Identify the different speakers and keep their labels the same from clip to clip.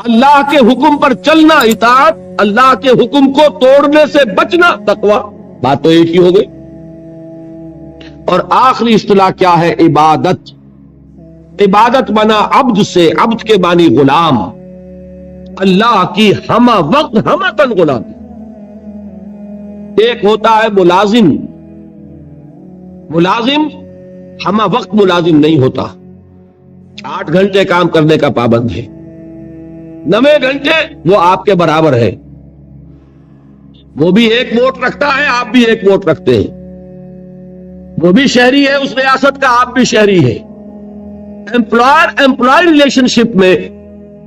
Speaker 1: اللہ کے حکم پر چلنا اطاعت، اللہ کے حکم کو توڑنے سے بچنا تقوی، بات تو ایک ہی ہو گئی۔ اور آخری اصطلاح کیا ہے؟ عبادت۔ عبادت بنا عبد سے، عبد کے معنی غلام، اللہ کی ہمہ وقت ہمہ تن غلام۔ ایک ہوتا ہے ملازم، ملازم ہمہ وقت ملازم نہیں ہوتا، 8 گھنٹے کام کرنے کا پابند ہے، 9 گھنٹے وہ آپ کے برابر ہے، وہ بھی ایک ووٹ رکھتا ہے، آپ بھی ایک ووٹ رکھتے ہیں، وہ بھی شہری ہے اس ریاست کا، آپ بھی شہری ہے۔ امپلائر ریلیشن شپ میں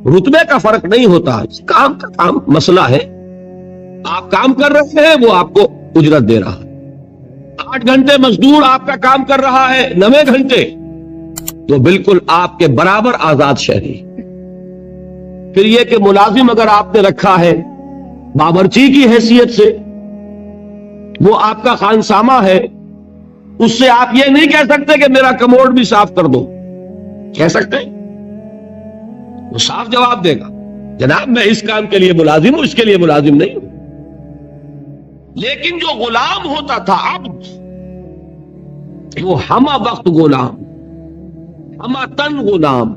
Speaker 1: رتبے کا فرق نہیں ہوتا، کام کا کام مسئلہ ہے، آپ کام کر رہے ہیں، وہ آپ کو اجرت دے رہا ہے۔ 8 گھنٹے مزدور آپ کا کام کر رہا ہے، 9 گھنٹے، تو بالکل آپ کے برابر آزاد شہری۔ پھر یہ کہ ملازم اگر آپ نے رکھا ہے باورچی کی حیثیت سے، وہ آپ کا خانسامہ ہے، اس سے آپ یہ نہیں کہہ سکتے کہ میرا کموڈ بھی صاف کر دو، کہہ سکتے ہیں؟ وہ صاف جواب دے گا، جناب میں اس کام کے لیے ملازم ہوں، اس کے لیے ملازم نہیں ہوں۔ لیکن جو غلام ہوتا تھا عبد، وہ ہمہ وقت غلام، ہمہ تن غلام،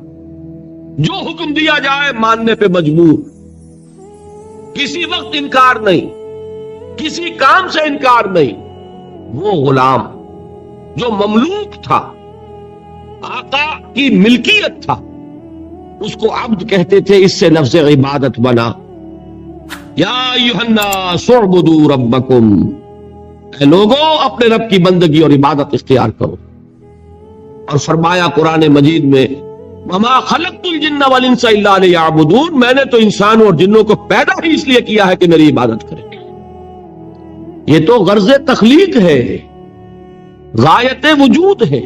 Speaker 1: جو حکم دیا جائے ماننے پہ مجبور، کسی وقت انکار نہیں، کسی کام سے انکار نہیں، وہ غلام جو مملوک تھا، آقا کی ملکیت تھا، اس کو عبد کہتے تھے، اس سے لفظ عبادت بنا۔ یا ایھا الناس اعبدوا ربکم، اے لوگوں اپنے رب کی بندگی اور عبادت اختیار کرو۔ اور فرمایا قرآن مجید میں وما خلقت الجن والانس الا لیعبدون، میں نے تو انسانوں اور جنوں کو پیدا ہی اس لیے کیا ہے کہ میری عبادت کریں۔ یہ تو غرض تخلیق ہے، غایت وجود ہے۔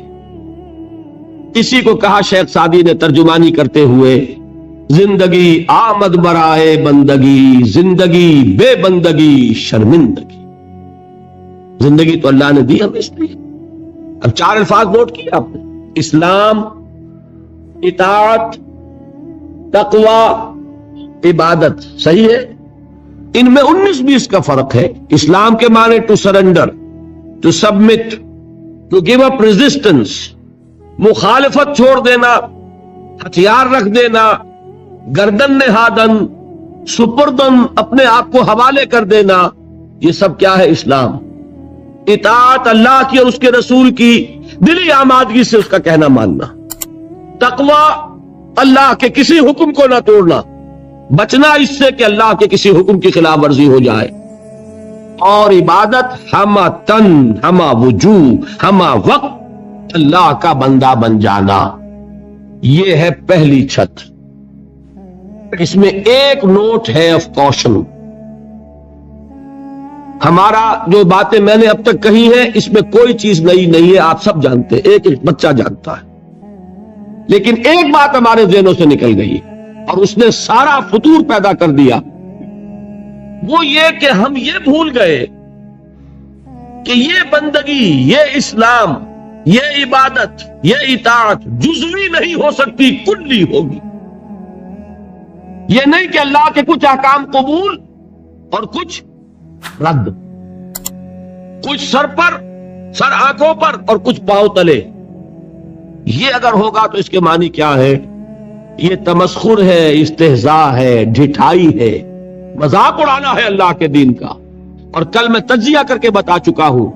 Speaker 1: اسی کو کہا شیخ سعدی نے ترجمانی کرتے ہوئے، زندگی آمد برائے بندگی، زندگی بے بندگی شرمندگی۔ زندگی تو اللہ نے دی ہمیں اس لیے۔ اب 4 الفاظ نوٹ کیے آپ نے، اسلام، اطاعت، تقوی، عبادت، صحیح ہے؟ ان میں 19-20 کا فرق ہے۔ اسلام کے معنی to surrender, to submit, to give up resistance, مخالفت چھوڑ دینا، ہتھیار رکھ دینا، گردن نہادن، سپردن، اپنے آپ کو حوالے کر دینا، یہ سب کیا ہے؟ اسلام۔ اطاعت اللہ کی اور اس کے رسول کی دلی آمادگی سے اس کا کہنا ماننا۔ تقوی اللہ کے کسی حکم کو نہ توڑنا، بچنا اس سے کہ اللہ کے کسی حکم کی خلاف ورزی ہو جائے۔ اور عبادت ہمہ تن، ہمہ وجوہ، ہمہ وقت اللہ کا بندہ بن جانا، یہ ہے پہلی چھت۔ اس میں ایک نوٹ ہے آف کوشن۔ ہمارا جو باتیں میں نے اب تک کہی ہیں، اس میں کوئی چیز نئی نہیں ہے، آپ سب جانتے ہیں، ایک بچہ جانتا ہے۔ لیکن ایک بات ہمارے ذہنوں سے نکل گئی اور اس نے سارا فطور پیدا کر دیا، وہ یہ کہ ہم یہ بھول گئے کہ یہ بندگی، یہ اسلام، یہ عبادت، یہ اطاعت جزوی نہیں ہو سکتی، کلی ہوگی۔ یہ نہیں کہ اللہ کے کچھ احکام قبول اور کچھ رد، کچھ سر پر، سر آنکھوں پر اور کچھ پاؤں تلے۔ یہ اگر ہوگا تو اس کے معنی کیا ہے؟ یہ تمسخر ہے، استہزاء ہے، ڈھٹائی ہے، مذاق اڑانا ہے اللہ کے دین کا۔ اور کل میں تجزیہ کر کے بتا چکا ہوں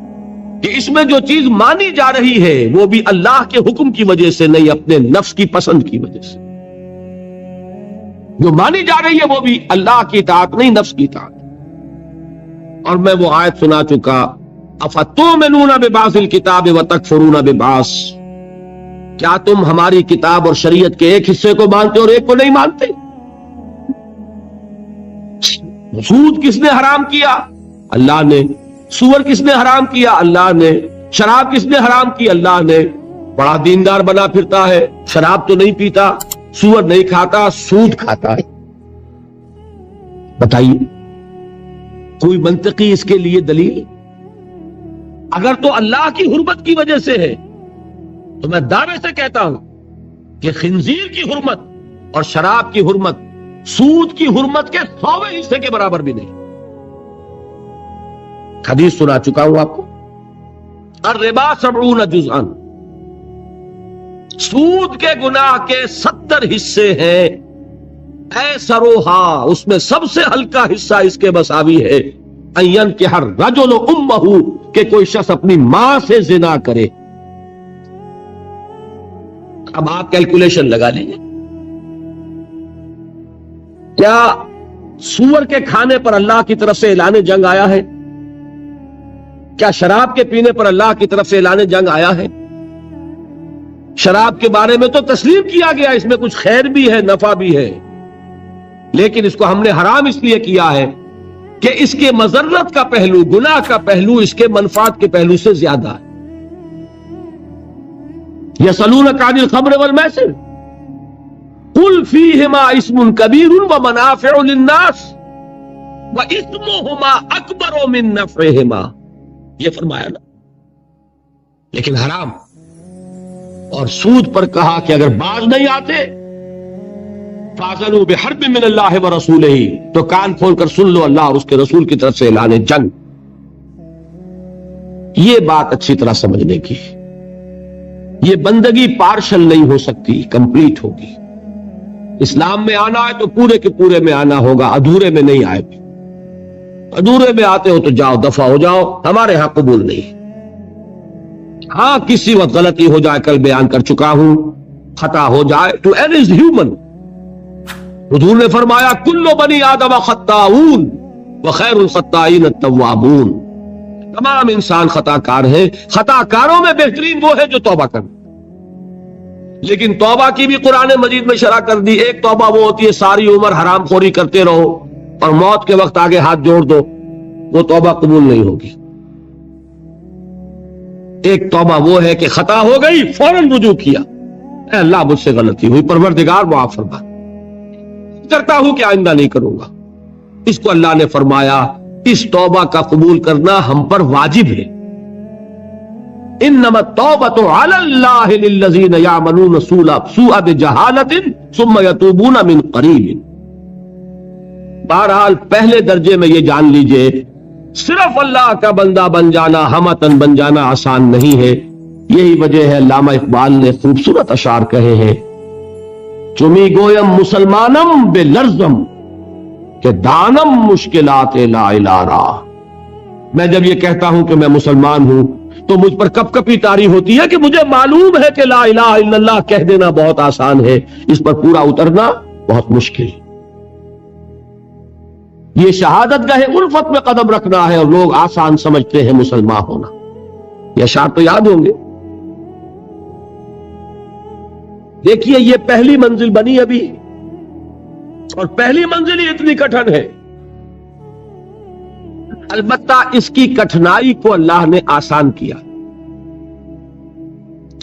Speaker 1: کہ اس میں جو چیز مانی جا رہی ہے وہ بھی اللہ کے حکم کی وجہ سے نہیں، اپنے نفس کی پسند کی وجہ سے۔ جو مانی جا رہی ہے وہ بھی اللہ کی اطاعت نہیں، نفس کی اطاعت۔ اور میں وہ آیت سنا چکا، افتؤمنون ببعض الکتاب وتکفرون ببعض، کیا تم ہماری کتاب اور شریعت کے ایک حصے کو مانتے اور ایک کو نہیں مانتے؟ سود کس نے حرام کیا؟ اللہ نے۔ سور کس نے حرام کیا؟ اللہ نے۔ شراب کس نے حرام کی؟ اللہ نے۔ بڑا دیندار بنا پھرتا ہے، شراب تو نہیں پیتا، سور نہیں کھاتا، سود کھاتا ہے۔ بتائیے کوئی منطقی اس کے لیے دلیل؟ اگر تو اللہ کی حرمت کی وجہ سے ہے تو میں دعوے سے کہتا ہوں کہ خنزیر کی حرمت اور شراب کی حرمت سود کی حرمت کے 100ویں حصے کے برابر بھی نہیں. حدیث سنا چکا ہوں آپ کو. الربا 70 جزءا، سود کے گناہ کے 70 حصے ہیں. ایسروہا، اس میں سب سے ہلکا حصہ اس کے مساوی ہے ان ينكح الرجل امہ، کہ کوئی شخص اپنی ماں سے زنا کرے. اب آپ کیلکولیشن لگا لیجیے، کیا سور کے کھانے پر اللہ کی طرف سے اعلان جنگ آیا ہے؟ کیا شراب کے پینے پر اللہ کی طرف سے اعلان جنگ آیا ہے؟ شراب کے بارے میں تو تسلیم کیا گیا اس میں کچھ خیر بھی ہے، نفع بھی ہے، لیکن اس کو ہم نے حرام اس لیے کیا ہے کہ اس کے مضرت کا پہلو، گناہ کا پہلو اس کے منفعت کے پہلو سے زیادہ ہے. یسألونک عن الخمر والمیسر قل فیہما اسم کبیر ومنافع للناس واسمہما اکبر من نفعہما، یہ فرمایا نا. لیکن حرام اور سود پر کہا کہ اگر باز نہیں آتے فَأَذَنُوا بِحَرْبٍ مِّنَ اللَّهِ وَرَسُولِهِ، تو کان کھول کر سن لو اللہ اور اس کے رسول کی طرف سے اعلان جنگ. یہ بات اچھی طرح سمجھنے کی. یہ بندگی پارشل نہیں ہو سکتی، کمپلیٹ ہوگی. اسلام میں آنا ہے تو پورے کے پورے میں آنا ہوگا، ادھورے میں نہیں آئے. ادھورے میں آتے ہو تو جاؤ، دفع ہو جاؤ، ہمارے ہاں قبول نہیں. ہاں کسی وقت غلطی ہو جائے، کل بیان کر چکا ہوں، خطا ہو جائے، ٹو ایرر از ہیومن. حضور نے فرمایا کل بنی آدم خطاؤون وخیر الخطائین التوابون، تمام انسان خطا کار ہیں، خطا کاروں میں بہترین وہ ہے جو توبہ کر. لیکن توبہ کی بھی قرآن مجید میں شرح کر دی. ایک توبہ وہ ہوتی ہے ساری عمر حرام خوری کرتے رہو اور موت کے وقت آگے ہاتھ جوڑ دو، وہ توبہ قبول نہیں ہوگی. ایک توبہ وہ ہے کہ خطا ہو گئی فوراً رجوع کیا، اے اللہ مجھ سے غلطی ہوئی، پروردگار معاف فرما، کرتا ہوں کہ آئندہ نہیں کروں گا. اس کو اللہ نے فرمایا اس توبہ کا قبول کرنا ہم پر واجب ہے. انما التوبۃ علی اللہ للذین یعملون السوء بجہالۃ ثم یتوبون من قریب. بہرحال پہلے درجے میں یہ جان لیجئے صرف اللہ کا بندہ بن جانا، ہمتن بن جانا آسان نہیں ہے. یہی وجہ ہے علامہ اقبال نے خوبصورت اشعار کہے ہیں، چمی گویم مسلمانم بے لرزم کہ دانم مشکلات لا الہ را. میں جب یہ کہتا ہوں کہ میں مسلمان ہوں تو مجھ پر کپ کپی طاری ہوتی ہے کہ مجھے معلوم ہے کہ لا الہ الا اللہ کہہ دینا بہت آسان ہے، اس پر پورا اترنا بہت مشکل. یہ شہادت گاہ الفت میں قدم رکھنا ہے اور لوگ آسان سمجھتے ہیں مسلمان ہونا. یہ اشعار تو یاد ہوں گے. دیکھیے یہ پہلی منزل بنی ابھی، اور پہلی منزل ہی اتنی کٹھن ہے. البتہ اس کی کٹھنائی کو اللہ نے آسان کیا.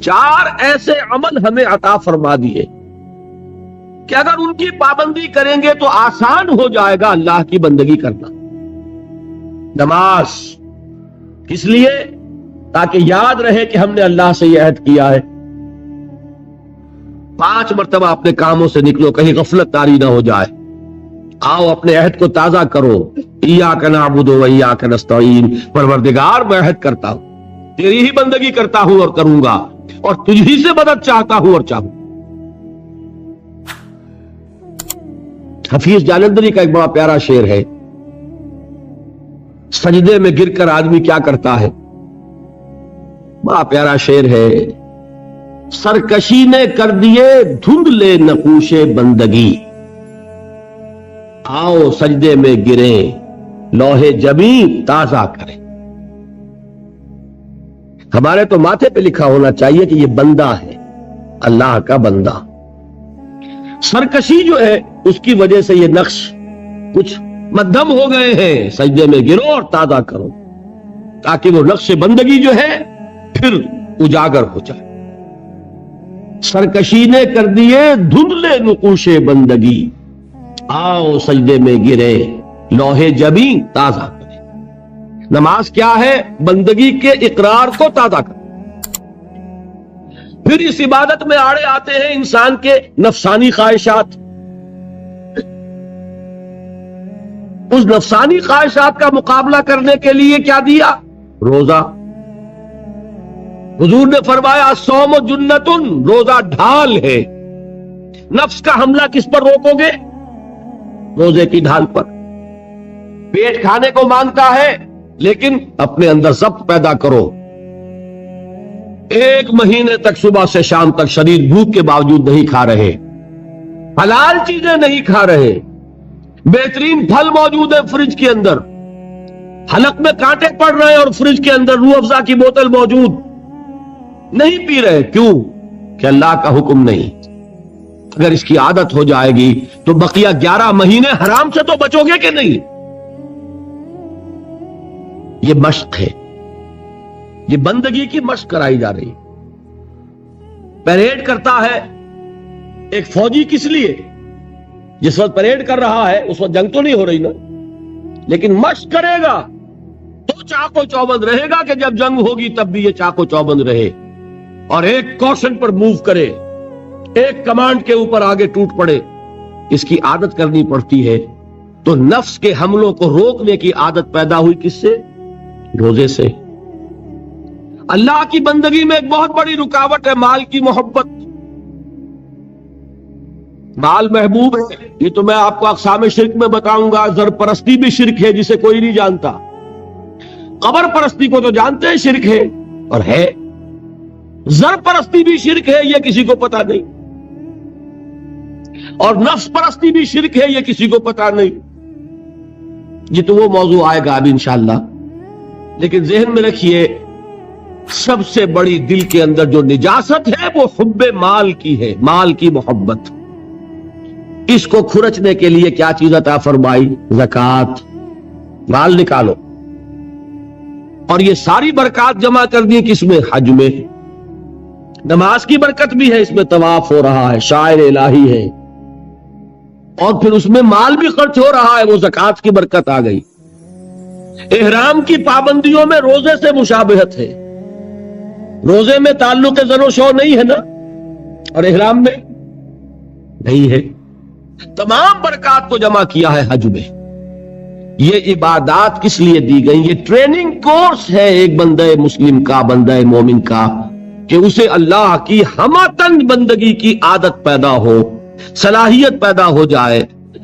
Speaker 1: 4 ایسے عمل ہمیں عطا فرما دیے کہ اگر ان کی پابندی کریں گے تو آسان ہو جائے گا اللہ کی بندگی کرنا. نماز اس لیے تاکہ یاد رہے کہ ہم نے اللہ سے یہ عہد کیا ہے. 5 مرتبہ اپنے کاموں سے نکلو، کہیں غفلت طاری نہ ہو جائے. آؤ اپنے عہد کو تازہ کرو. ایاک نعبد و ایاک نستعین، پروردگار میں عہد کرتا ہوں، تیری ہی بندگی کرتا ہوں اور کروں گا، اور تجھ ہی سے مدد چاہتا ہوں اور چاہوں. حفیظ جالندری کا ایک بڑا پیارا شعر ہے، سجدے میں گر کر آدمی کیا کرتا ہے. بڑا پیارا شعر ہے. سرکشی نے کر دیے دھندلے نقوش بندگی، آؤ سجدے میں گریں لوح جبیں تازہ کریں. ہمارے تو ماتھے پہ لکھا ہونا چاہیے کہ یہ بندہ ہے، اللہ کا بندہ. سرکشی جو ہے اس کی وجہ سے یہ نقش کچھ مدھم ہو گئے ہیں. سجدے میں گرو اور تازہ کرو تاکہ وہ نقش بندگی جو ہے پھر اجاگر ہو جائے. سرکشی نے کر دیے دھندلے نقوش بندگی، آؤ سجدے میں گرے لوح جبیں تازہ کرے. نماز کیا ہے؟ بندگی کے اقرار کو تازہ کرے. پھر اس عبادت میں آڑے آتے ہیں انسان کے نفسانی خواہشات. اس نفسانی خواہشات کا مقابلہ کرنے کے لیے کیا دیا؟ روزہ۔ حضور نے فرمایا الصوم جنۃ، روزہ ڈھال ہے۔ نفس کا حملہ کس پر روکو گے؟ روزے کی ڈھال پر۔ پیٹ کھانے کو مانگتا ہے لیکن اپنے اندر ضبط پیدا کرو۔ 1 مہینے تک صبح سے شام تک شدید بھوک کے باوجود نہیں کھا رہے، حلال چیزیں نہیں کھا رہے، بہترین پھل موجود ہے فریج کے اندر، حلق میں کانٹے پڑ رہے اور فریج کے اندر روح افزا کی بوتل موجود، نہیں پی رہے، کیوں؟ کہ اللہ کا حکم نہیں۔ اگر اس کی عادت ہو جائے گی تو بقیہ 11 مہینے حرام سے تو بچو گے کہ نہیں؟ یہ مشق ہے، یہ بندگی کی مشق کرائی جا رہی۔ پریڈ کرتا ہے ایک فوجی کس لیے؟ جس وقت پریڈ کر رہا ہے اس وقت جنگ تو نہیں ہو رہی نا، لیکن مشق کرے گا تو چاق و چوبند رہے گا کہ جب جنگ ہوگی تب بھی یہ چاق و چوبند رہے اور ایک کوشن پر موو کرے، ایک کمانڈ کے اوپر آگے ٹوٹ پڑے۔ اس کی عادت کرنی پڑتی ہے۔ تو نفس کے حملوں کو روکنے کی عادت پیدا ہوئی کس سے؟ روزے سے۔ اللہ کی بندگی میں ایک بہت بڑی رکاوٹ ہے مال کی محبت۔ مال محبوب ہے، یہ تو میں آپ کو اقسام شرک میں بتاؤں گا۔ زر پرستی بھی شرک ہے جسے کوئی نہیں جانتا، قبر پرستی کو تو جانتے ہیں شرک ہے اور ہے، زر پرستی بھی شرک ہے یہ کسی کو پتا نہیں، اور نفس پرستی بھی شرک ہے یہ کسی کو پتا نہیں۔ یہ تو وہ موضوع آئے گا اب انشاءاللہ، لیکن ذہن میں رکھیے سب سے بڑی دل کے اندر جو نجاست ہے وہ حب مال کی ہے، مال کی محبت۔ اس کو کھرچنے کے لیے کیا چیز عطا فرمائی؟ زکات۔ مال نکالو، اور یہ ساری برکات جمع کرنی کس میں؟ حج میں۔ نماز کی برکت بھی ہے، اس میں طواف ہو رہا ہے، شاعر الہی ہے، اور پھر اس میں مال بھی خرچ ہو رہا ہے، وہ زکات کی برکت آ گئی۔ احرام کی پابندیوں میں روزے سے مشابہت ہے، روزے میں تعلق زن و شو نہیں ہے نا، اور احرام میں نہیں ہے۔ تمام برکات کو جمع کیا ہے حج میں۔ یہ عبادات کس لیے دی گئی؟ یہ ٹریننگ کورس ہے ایک بندہ مسلم کا، بندہ مومن کا، کہ اسے اللہ کی ہمہ بندگی کی عادت پیدا ہو، صلاحیت پیدا ہو جائے،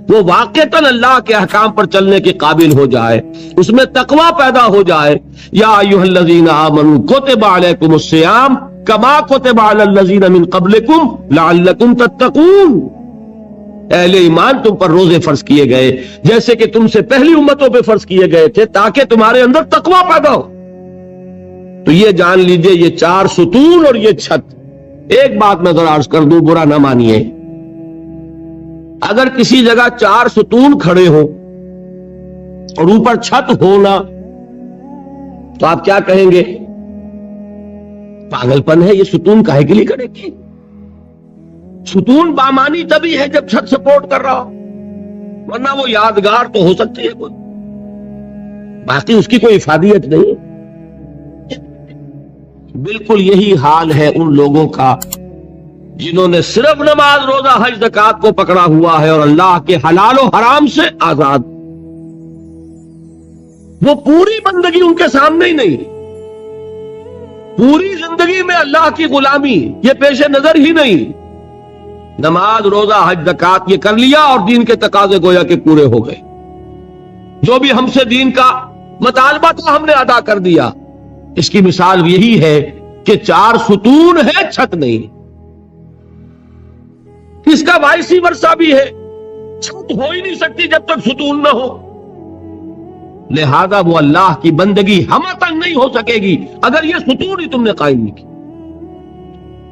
Speaker 1: وہ واقعتاً اللہ کے احکام پر چلنے کے قابل ہو جائے، اس میں تقوی پیدا ہو جائے۔ یا ایھا الذین آمنوا کتب علیکم الصیام کما کتب علی الذین من قبلکم لعلکم تتقون۔ اہل ایمان، تم پر روزے فرض کیے گئے جیسے کہ تم سے پہلی امتوں پہ فرض کیے گئے تھے، تاکہ تمہارے اندر تقوی پیدا ہو۔ تو یہ جان لیجئے یہ 4 ستون اور یہ چھت۔ ایک بات میں ذرا عرض کر دوں، برا نہ مانیے، اگر کسی جگہ 4 ستون کھڑے ہو اور اوپر چھت ہونا تو آپ کیا کہیں گے؟ پاگل پن ہے، یہ ستون کاہے کے لیے کھڑے کی؟ ستون بامانی تبھی ہے جب چھت سپورٹ کر رہا ہو، ورنہ وہ یادگار تو ہو سکتی ہے کوئی، باقی اس کی کوئی افادیت نہیں۔ بالکل یہی حال ہے ان لوگوں کا جنہوں نے صرف نماز، روزہ، حج، زکات کو پکڑا ہوا ہے اور اللہ کے حلال و حرام سے آزاد۔ وہ پوری بندگی ان کے سامنے ہی نہیں، پوری زندگی میں اللہ کی غلامی یہ پیش نظر ہی نہیں۔ نماز، روزہ، حج، زکات یہ کر لیا اور دین کے تقاضے گویا کہ پورے ہو گئے، جو بھی ہم سے دین کا مطالبہ تھا ہم نے ادا کر دیا۔ اس کی مثال یہی ہے کہ 4 ستون ہے، چھت نہیں۔ اس کا وائسی ورثہ بھی ہے، چھت ہو ہی نہیں سکتی جب تک ستون نہ ہو، لہذا وہ اللہ کی بندگی ہمتن نہیں ہو سکے گی اگر یہ ستون ہی تم نے قائم نہیں کی۔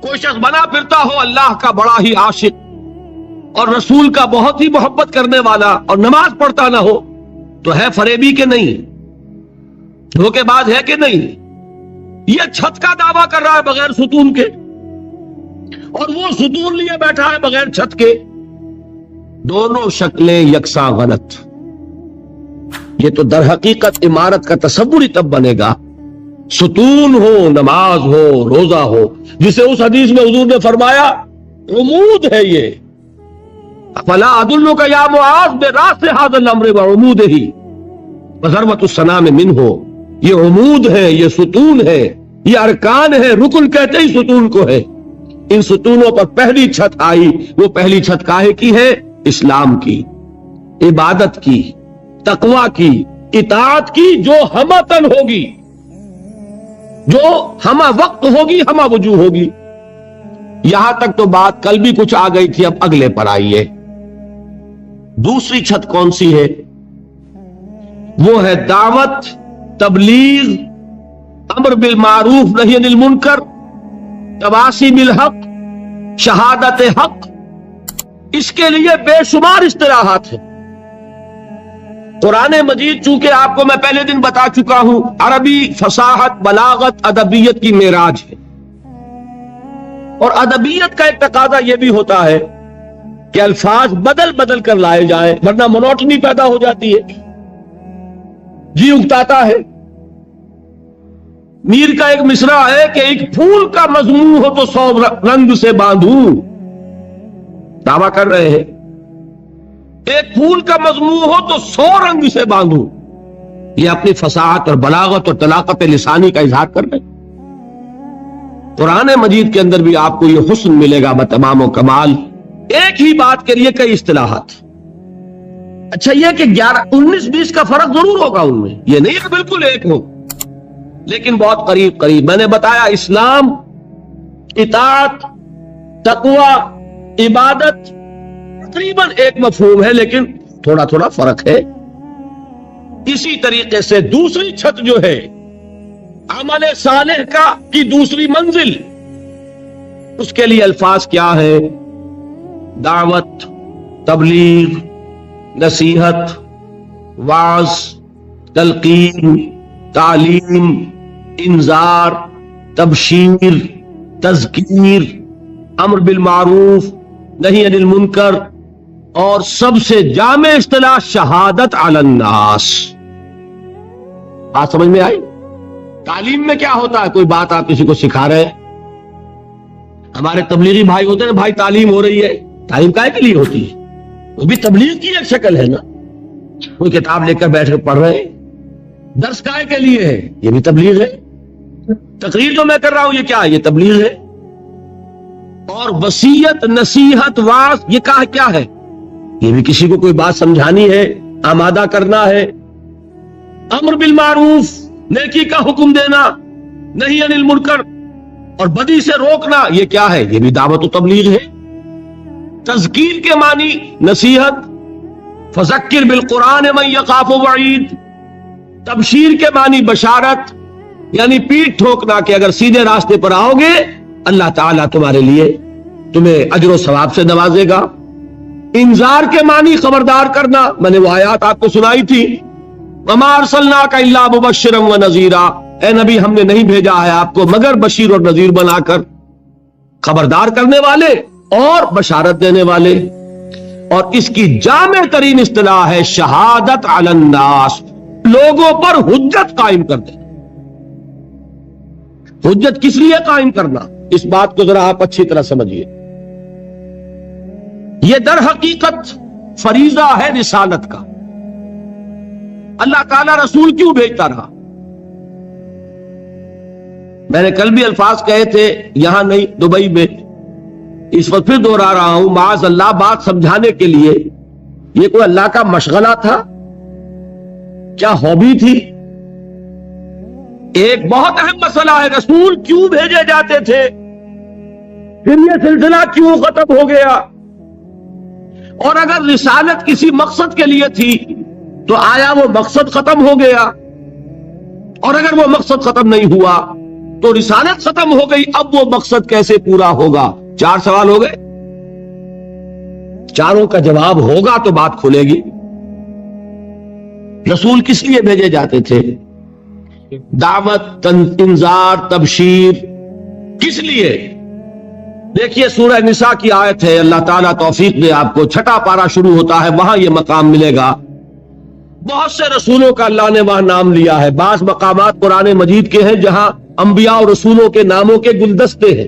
Speaker 1: کوئی شخص بنا پھرتا ہو اللہ کا بڑا ہی عاشق اور رسول کا بہت ہی محبت کرنے والا اور نماز پڑھتا نہ ہو تو ہے فریبی کہ نہیں؟ دھوکے باز ہے کہ نہیں؟ یہ چھت کا دعویٰ کر رہا ہے بغیر ستون کے، اور وہ ستون لیے بیٹھا ہے بغیر چھت کے۔ دونوں شکلیں یکساں غلط۔ یہ تو در حقیقت عمارت کا تصور ہی تب بنے گا ستون ہو، نماز ہو، روزہ ہو، جسے اس حدیث میں حضور نے فرمایا عمود ہے، یہ فلا ادلک یا معاذ براس ھذا الامر وعمودہ وذروۃ السنام منہ، یہ عمود ہے، یہ ستون ہے، یہ ارکان ہے، رکن کہتے ہی ستون کو ہے۔ ان ستونوں پر پہلی چھت آئی، وہ پہلی چھت کاہے کی ہے؟ اسلام کی، عبادت کی، تقوی کی، اطاعت کی، جو ہمتن ہوگی، جو ہمہ وقت ہوگی، ہمہ وجوہ ہوگی۔ یہاں تک تو بات کل بھی کچھ آ گئی تھی، اب اگلے پر آئیے۔ دوسری چھت کون سی ہے؟ وہ ہے دعوت، تبلیغ، امر بالمعروف نہی عن المنکر، تواصی بالحق، شہادت حق۔ اس کے لیے بے شمار اصطلاحات ہیں۔ قرآن مجید چونکہ آپ کو میں پہلے دن بتا چکا ہوں، عربی فصاحت، بلاغت، ادبیت کی معراج ہے، اور ادبیت کا ایک تقاضا یہ بھی ہوتا ہے کہ الفاظ بدل بدل کر لائے جائیں، ورنہ منوٹنی پیدا ہو جاتی ہے، جی اگتاتا ہے۔ میر کا ایک مصرع ہے کہ ایک پھول کا مضمون ہو تو 100 رنگ سے باندھوں، دعویٰ کر رہے ہیں ایک پھول کا مضمون ہو تو 100 رنگ سے باندھوں۔ یہ اپنی فصاحت اور بلاغت اور طلاقت لسانی کا اظہار کر رہے ہیں۔ قرآن مجید کے اندر بھی آپ کو یہ حسن ملے گا بتمام و کمال، ایک ہی بات کے لیے کئی اصطلاحات۔ اچھا یہ کہ 19-20 کا فرق ضرور ہوگا ان میں، یہ نہیں کہ بالکل ایک ہو، لیکن بہت قریب قریب۔ میں نے بتایا اسلام، اطاعت، تقوی، عبادت تقریباً ایک مفہوم ہے، لیکن تھوڑا تھوڑا فرق ہے۔ اسی طریقے سے دوسری چھت جو ہے عمل صالح کی دوسری منزل، اس کے لیے الفاظ کیا ہے؟ دعوت، تبلیغ، نصیحت، وعظ، تلقین، تعلیم، انذار، تبشیر، تذکیر، امر بالمعروف نہی عن المنکر، اور سب سے جامع اصطلاح شہادت علی الناس۔ بات سمجھ میں آئی؟ تعلیم میں کیا ہوتا ہے؟ کوئی بات آپ کسی کو سکھا رہے ہیں، ہمارے تبلیغی بھائی ہوتے ہیں، بھائی تعلیم ہو رہی ہے، تعلیم کائے کے لیے ہوتی ہے؟ وہ بھی تبلیغ کی ایک شکل ہے نا، کوئی کتاب لے کر بیٹھ کر پڑھ رہے ہیں، درس کائے کے لیے ہے، یہ بھی تبلیغ ہے۔ تقریر جو میں کر رہا ہوں یہ کیا ہے؟ یہ تبلیغ ہے۔ اور وصیت، نصیحت، وعظ، یہ کیا ہے؟ یہ بھی کسی کو کوئی بات سمجھانی ہے، آمادہ کرنا ہے۔ امر بالمعروف، نیکی کا حکم دینا، نہی عن المنکر، اور بدی سے روکنا، یہ کیا ہے؟ یہ بھی دعوت و تبلیغ ہے۔ تذکیر کے معنی نصیحت، فذکر بالقرآن من یخاف وعید۔ تبشیر کے معنی بشارت، یعنی پیٹھ ٹھوکنا کہ اگر سیدھے راستے پر آؤ گے اللہ تعالیٰ تمہارے لیے تمہیں اجر و ثواب سے نوازے گا۔ انذار کے معنی خبردار کرنا، میں نے وہ آیات آپ کو سنائی تھی، وما ارسلناک الا مبشرا ونذیرا، اے نبی ہم نے نہیں بھیجا ہے آپ کو مگر بشیر اور نذیر بنا کر، خبردار کرنے والے اور بشارت دینے والے۔ اور اس کی جامع ترین اصطلاح ہے شہادت علی الناس، لوگوں پر حجت قائم کر دیں۔ حجت کس لیے قائم کرنا؟ اس بات کو ذرا آپ اچھی طرح سمجھیے۔ یہ در حقیقت فریضہ ہے رسالت کا۔ اللہ تعالیٰ رسول کیوں بھیجتا رہا؟ میں نے کل بھی الفاظ کہے تھے، یہاں نہیں دبئی میں، اس وقت پھر دوہرا رہا ہوں، معاذ اللہ بات سمجھانے کے لیے، یہ کوئی اللہ کا مشغلہ تھا؟ کیا ہابی تھی؟ ایک بہت اہم مسئلہ ہے، رسول کیوں بھیجے جاتے تھے، پھر یہ سلسلہ کیوں ختم ہو گیا؟ اور اگر رسالت کسی مقصد کے لیے تھی تو آیا وہ مقصد ختم ہو گیا؟ اور اگر وہ مقصد ختم نہیں ہوا تو رسالت ختم ہو گئی، اب وہ مقصد کیسے پورا ہوگا؟ 4 سوال ہو گئے، چاروں کا جواب ہوگا تو بات کھلے گی۔ رسول کس لیے بھیجے جاتے تھے؟ دعوت، انذار، تبشیر، کس لیے؟ دیکھیے سورہ نساء کی آیت ہے، اللہ تعالیٰ توفیق دے آپ کو، 6واں پارہ شروع ہوتا ہے، وہاں یہ مقام ملے گا۔ بہت سے رسولوں کا اللہ نے وہاں نام لیا ہے، بعض مقامات قرآن مجید کے ہیں جہاں انبیاء اور رسولوں کے ناموں کے گلدستے ہیں۔